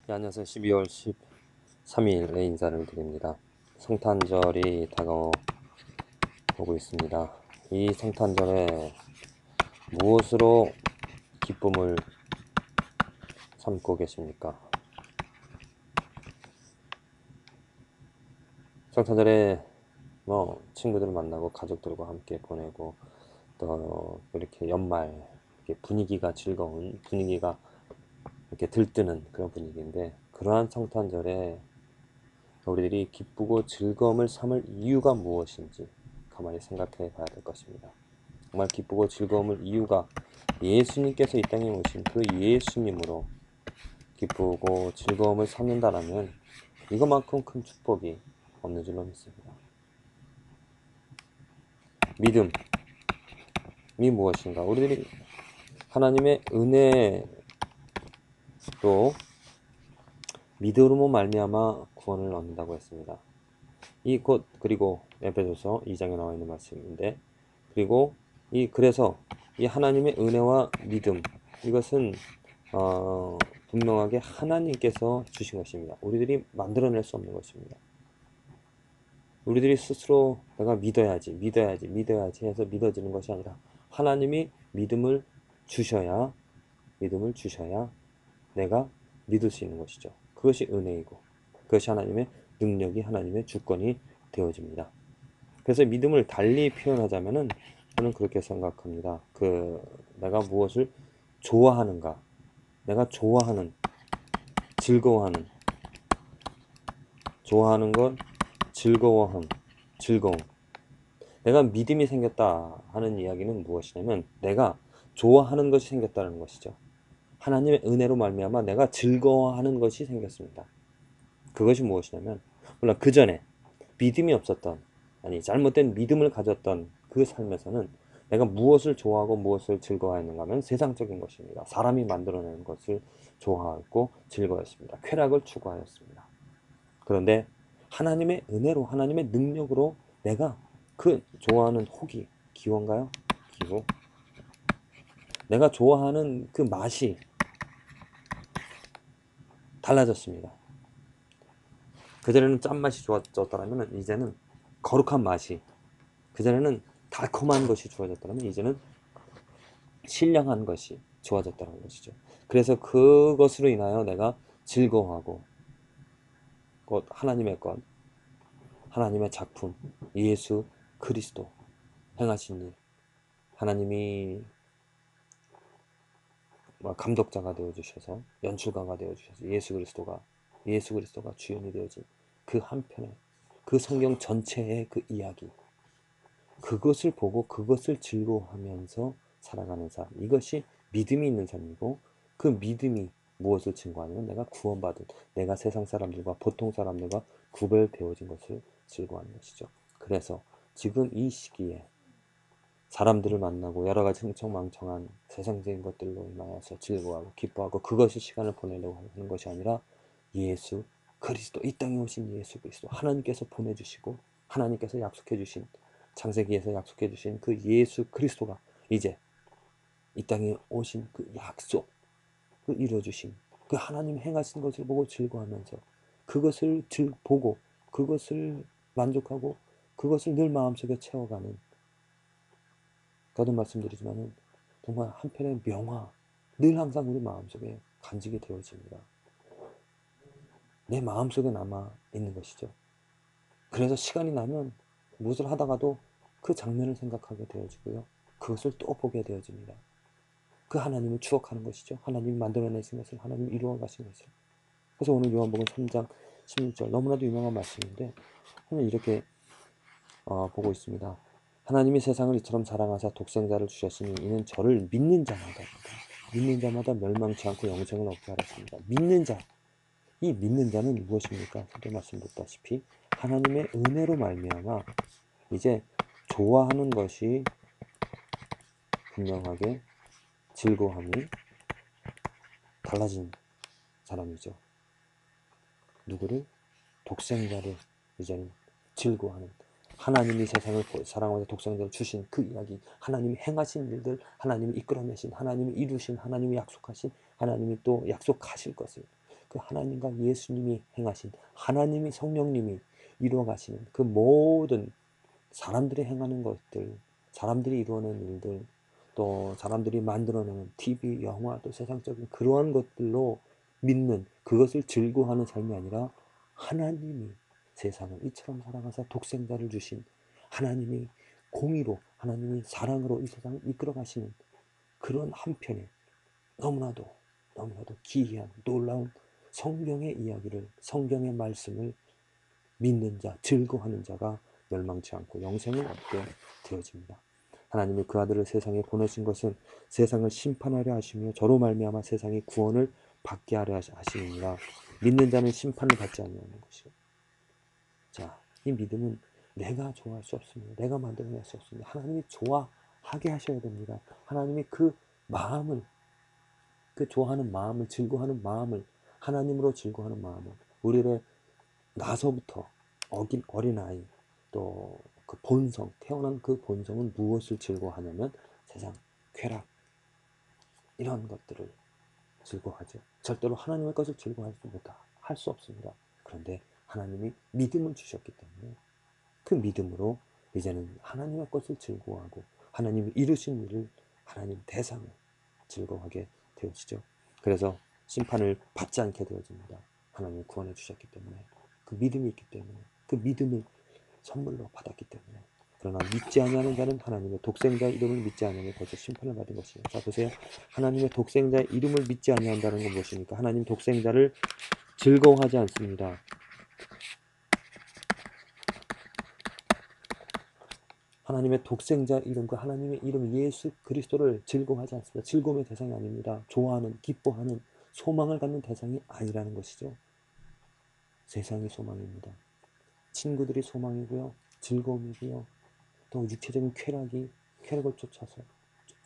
네, 안녕하세요. 12월 13일에 인사를 드립니다. 성탄절이 다가오고 있습니다. 이 성탄절에 무엇으로 기쁨을 삼고 계십니까? 성탄절에 친구들을 만나고 가족들과 함께 보내고 또 이렇게 연말 이렇게 분위기가 즐거운 분위기가 이렇게 들뜨는 그런 분위기인데, 그러한 성탄절에 우리들이 기쁘고 즐거움을 삼을 이유가 무엇인지 가만히 생각해 봐야 될 것입니다. 정말 기쁘고 즐거움을 이유가 예수님께서 이 땅에 오신 그 예수님으로 기쁘고 즐거움을 삼는다라면 이것만큼 큰 축복이 없는 줄로 믿습니다. 믿음이 무엇인가? 우리들이 하나님의 은혜로 믿음으로 말미암아 구원을 얻는다고 했습니다. 그리고 에베소서 2장에 나와 있는 말씀인데, 그리고 그래서 이 하나님의 은혜와 믿음, 이것은 분명하게 하나님께서 주신 것입니다. 우리들이 만들어낼 수 없는 것입니다. 우리들이 스스로 내가 믿어야지 해서 믿어지는 것이 아니라 하나님이 믿음을 주셔야 내가 믿을 수 있는 것이죠. 그것이 은혜이고 그것이 하나님의 능력이, 하나님의 주권이 되어집니다. 그래서 믿음을 달리 표현하자면은 저는 그렇게 생각합니다. 내가 무엇을 좋아하는가, 내가 좋아하는, 즐거워하는, 좋아하는 것, 즐거움. 내가 믿음이 생겼다 하는 이야기는 무엇이냐면 내가 좋아하는 것이 생겼다는 것이죠. 하나님의 은혜로 말미암아 내가 즐거워하는 것이 생겼습니다. 그것이 무엇이냐면, 물론 그 전에 믿음이 없었던, 잘못된 믿음을 가졌던 그 삶에서는 내가 무엇을 좋아하고 무엇을 즐거워했는가 하면 세상적인 것입니다. 사람이 만들어내는 것을 좋아하고 즐거워했습니다. 쾌락을 추구하였습니다. 그런데 하나님의 은혜로, 하나님의 능력으로 내가 그 좋아하는 혹이, 기호인가요? 기호. 내가 좋아하는 그 맛이 달라졌습니다. 그전에는 짠맛이 좋아졌더라면 이제는 거룩한 맛이, 그전에는 달콤한 것이 좋아졌더라면 이제는 신령한 것이 좋아졌다는 것이죠. 그래서 그것으로 인하여 내가 즐거워하고, 곧 하나님의 것, 하나님의 작품, 예수 그리스도 행하신 일, 하나님이 감독자가 되어주셔서, 연출가가 되어주셔서 예수 그리스도가 주연이 되어진 그 한편에, 그 성경 전체의 그 이야기, 그것을 보고 그것을 즐거워하면서 살아가는 삶, 이것이 믿음이 있는 삶이고, 그 믿음이 무엇을 증거하냐면 내가 구원받은, 내가 세상 사람들과 보통 사람들과 구별되어진 것을 즐거워하는 것이죠. 그래서 지금 이 시기에 사람들을 만나고 여러 가지 흥청망청한 세상적인 것들로 인하여서 즐거워하고 기뻐하고 그것이 시간을 보내려고 하는 것이 아니라 예수 그리스도, 이 땅에 오신 예수 그리스도, 하나님께서 보내주시고 하나님께서 약속해 주신, 창세기에서 약속해 주신 그 예수 그리스도가 이제 이 땅에 오신 그 약속, 그 이루어주신 그 하나님 행하신 것을 보고 즐거워하면서 그것을 보고 그것을 만족하고 그것을 늘 마음속에 채워가는, 거듭 말씀드리지만은 정말 한편의 명화, 늘 항상 우리 마음속에 간직이 되어집니다. 내 마음속에 남아 있는 것이죠. 그래서 시간이 나면 무엇을 하다가도 그 장면을 생각하게 되어지고요, 그것을 또 보게 되어집니다. 그 하나님을 추억하는 것이죠. 하나님이 만들어내신 것을, 하나님이 이루어 가신 것을. 그래서 오늘 요한복음 3장 16절, 너무나도 유명한 말씀인데 저는 이렇게 보고 있습니다. 하나님이 세상을 이처럼 사랑하사 독생자를 주셨으니 이는 저를 믿는 자마다 멸망치 않고 영생을 얻게 하였습니다. 믿는 자, 이 믿는 자는 무엇입니까? 서도 말씀드렸다시피 하나님의 은혜로 말미암아 이제 좋아하는 것이 분명하게 즐거움이 달라진 사람이죠. 누구를? 독생자를 이제는 즐거워하는, 하나님이 세상을 사랑하면서 독생자를 주신 그 이야기, 하나님이 행하신 일들, 하나님이 이끌어내신, 하나님이 이루신, 하나님이 약속하신, 하나님이 또 약속하실 것을, 그 하나님과 예수님이 행하신, 하나님이 성령님이 이루어 가시는 그 모든 사람들이 행하는 것들, 사람들이 이루어낸 일들, 또 사람들이 만들어내는 TV, 영화, 또 세상적인 그러한 것들로 믿는, 그것을 즐거워하는 삶이 아니라 하나님이 세상을 이처럼 사랑하사 독생자를 주신, 하나님이 공의로, 하나님이 사랑으로 이 세상을 이끌어 가시는 그런 한편에 너무나도 기이한 놀라운 성경의 이야기를, 성경의 말씀을 믿는 자, 즐거워하는 자가 멸망치 않고 영생을 얻게 되어집니다. 하나님이 그 아들을 세상에 보내신 것은 세상을 심판하려 하시며 저로 말미암아 세상이 구원을 받게 하려 하시느니라. 믿는 자는 심판을 받지 아니하는 것이요. 자, 이 믿음은 내가 좋아할 수 없습니다. 내가 만들어낼 수 없습니다. 하나님이 좋아하게 하셔야 됩니다. 하나님이 그 마음을, 그 좋아하는 마음을, 즐거워하는 마음을, 하나님으로 즐거워하는 마음을, 우리를 나서부터 어린아이, 또 그 본성, 태어난 그 본성은 무엇을 즐거워하냐면 세상, 쾌락, 이런 것들을 즐거워하죠. 절대로 하나님의 것을 할 수 없습니다. 그런데 하나님이 믿음을 주셨기 때문에 그 믿음으로 이제는 하나님의 것을 즐거워하고 하나님이 이루신 일을, 하나님 대상을 즐거워하게 되어지죠. 그래서 심판을 받지 않게 되어집니다. 하나님이 구원해 주셨기 때문에, 그 믿음이 있기 때문에, 그 믿음을 선물로 받았기 때문에. 그러나 믿지 아니하는 자는 하나님의 독생자의 이름을 믿지 아니하면 벌써 심판을 받은 것이에요. 자, 보세요. 하나님의 독생자의 이름을 믿지 아니한다는 건 무엇입니까? 하나님 독생자를 즐거워하지 않습니다. 하나님의 독생자 이름과 하나님의 이름 예수 그리스도를 즐거워하지 않습니다. 즐거움의 대상이 아닙니다. 좋아하는, 기뻐하는, 소망을 갖는 대상이 아니라는 것이죠. 세상이 소망입니다. 친구들이 소망이고요, 즐거움이고요, 또 육체적인 쾌락을 쫓아서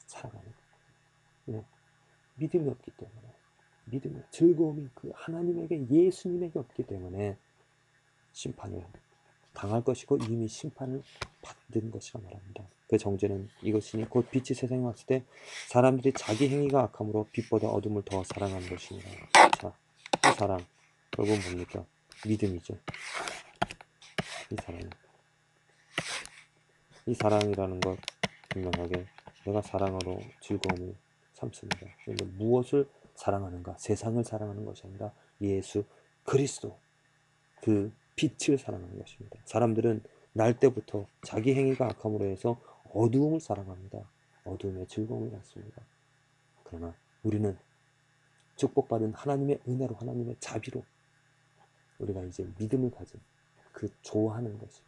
살아가는, 네, 믿음이 없기 때문에, 즐거움이 그 하나님에게, 예수님에게 없기 때문에 심판을 당할 것이고 이미 심판을 받는 것이라 말합니다. 그 정죄는 이것이니 곧 빛이 세상에 왔을 때 사람들이 자기 행위가 악함으로 빛보다 어둠을 더 사랑한 것이니라. 자, 이 사랑 결국은 뭡니까? 믿음이죠. 이 사랑이라는 것, 분명하게 내가 사랑으로 즐거움을 삼습니다. 그런데 무엇을 사랑하는가? 세상을 사랑하는 것이 아니라 예수 그리스도, 그 빛을 사랑하는 것입니다. 사람들은 날 때부터 자기 행위가 악함으로 해서 어두움을 사랑합니다. 어두움의 즐거움을 갖습니다. 그러나 우리는 축복받은 하나님의 은혜로, 하나님의 자비로 우리가 이제 믿음을 가진, 그 좋아하는 것이,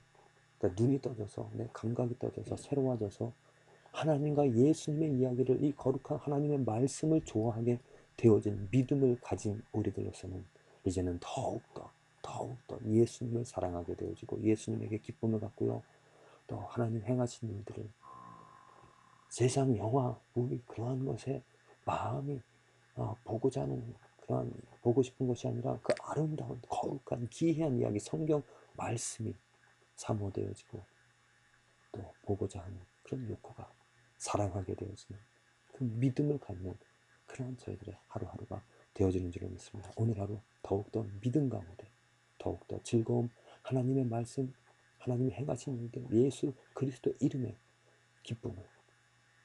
그러니까 눈이 떠져서, 내 감각이 떠져서 새로워져서 하나님과 예수님의 이야기를, 이 거룩한 하나님의 말씀을 좋아하게 되어진 믿음을 가진 우리들로서는 이제는 더욱더 예수님을 사랑하게 되어지고 예수님에게 기쁨을 갖고요, 또 하나님 행하신 일들을, 세상 영화, 무비, 그러한 것에 마음이 보고자 하는, 그러한 보고 싶은 것이 아니라 그 아름다운 거룩한 기이한 이야기, 성경 말씀이 사모되어지고 또 보고자 하는 그런 욕구가 사랑하게 되어지는, 그 믿음을 갖는 그러한 저희들의 하루하루가 되어지는 줄로 믿습니다. 오늘 하루 더욱더 믿음 가운데, 더욱더 즐거움, 하나님의 말씀, 하나님이 행하신 일들, 예수 그리스도 이름의 기쁨을,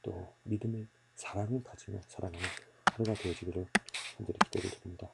또 믿음을, 사랑을 가지며 살아가는 하루가 되어지기를 간절히 기도를 드립니다.